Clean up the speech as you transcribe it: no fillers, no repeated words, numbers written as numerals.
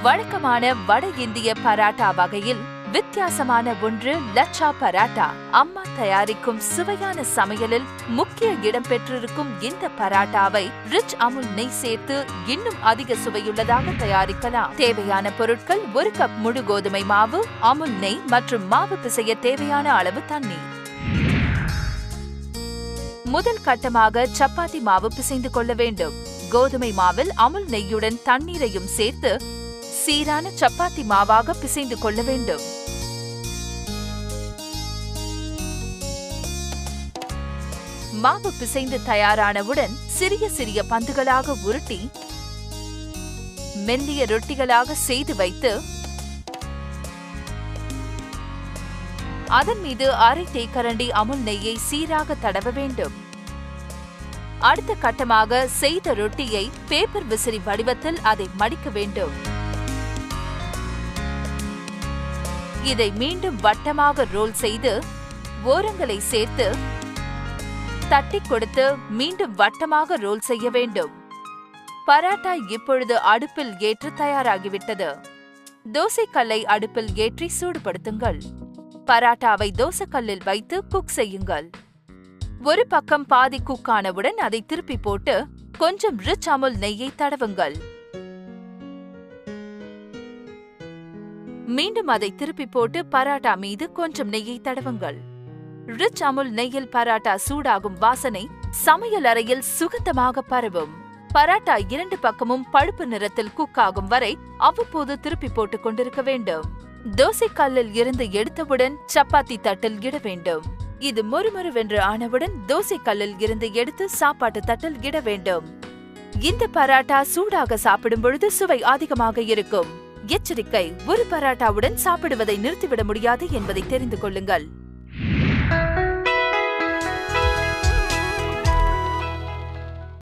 வழக்கமான வட இந்திய பராட்டா வகையில் வித்தியாசமான ஒன்று லச்சா பராட்டா. அம்மா தயாரிக்கும் சுவையான சமையலில் முக்கிய இடம் பெற்றிருக்கும் இந்த பராட்டாவை ரிச் அமுல் நெய் சேர்த்து இன்னும் அதிக சுவையுள்ளதாக தயாரிக்கலாம். தேவையான பொருட்கள்: 1 கப் முழு கோதுமை மாவு, அமுல் நெய் மற்றும் மாவு பிசைய தேவையான அளவு தண்ணீர். முதல் கட்டமாக சப்பாத்தி மாவு பிசைந்து கொள்ள வேண்டும். கோதுமை மாவில் அமுல் நெய்யுடன் தண்ணீரையும் சேர்த்து சீரான சப்பாத்தி மாவாக பிசைந்து கொள்ள வேண்டும். மாவு பிசைந்து தயாரானவுடன் சிறிய சிறிய பந்துகளாக உருட்டி மெல்லிய ரொட்டிகளாக செய்து வைத்து அதன் மீது அரை தேக்கரண்டி அமுல் நெய்யை சீராக தடவ வேண்டும். அடுத்த கட்டமாக செய்த ரொட்டியை பேப்பர் விசிறி வடிவத்தில் அதை மடிக்க வேண்டும். இதை மீண்டும் வட்டமாக ரோல் செய்து ஓரங்களை சேர்த்து தட்டி கொடுத்து மீண்டும் வட்டமாக ரோல் செய்ய வேண்டும். பராட்டா இப்பொழுது அடுப்பில் ஏற்று தயாராகிவிட்டது. தோசைக்கல்லை அடுப்பில் ஏற்றி சூடுபடுத்துங்கள். பராட்டாவை தோசைக்கல்லில் வைத்து குக் செய்யுங்கள். ஒரு பக்கம் பாதி குக் ஆனவுடன் அதை திருப்பி போட்டு கொஞ்சம் ரிச் அமுல் நெய்யை தடவுங்கள். மீண்டும் அதை திருப்பி போட்டு பராட்டா மீது கொஞ்சம் நெய்யை தடவுங்கள். ரிச் அமுல் நெய்யில் பராட்டா சூடாகும் வாசனை சமையல் அறையில் சுகந்தமாக பரவும். பராட்டா 2 பக்கமும் பழுப்பு நிறத்தில் குக் ஆகும் வரை அவ்வப்போது திருப்பி போட்டுக் கொண்டிருக்க வேண்டும். தோசைக்கல்லில் இருந்து எடுத்தவுடன் சப்பாத்தி தட்டில் இட வேண்டும். இது மொறுமொறுவென்று ஆனவுடன் தோசைக்கல்லில் இருந்து எடுத்து சாப்பாட்டு தட்டில் இட வேண்டும். இந்த பராட்டா சூடாக சாப்பிடும் பொழுது சுவை அதிகமாக இருக்கும். எச்சரிக்கை: ஒரு பராட்டாவுடன் சாப்பிடுவதை நிறுத்திவிட முடியாது என்பதை தெரிந்து கொள்ளுங்கள்.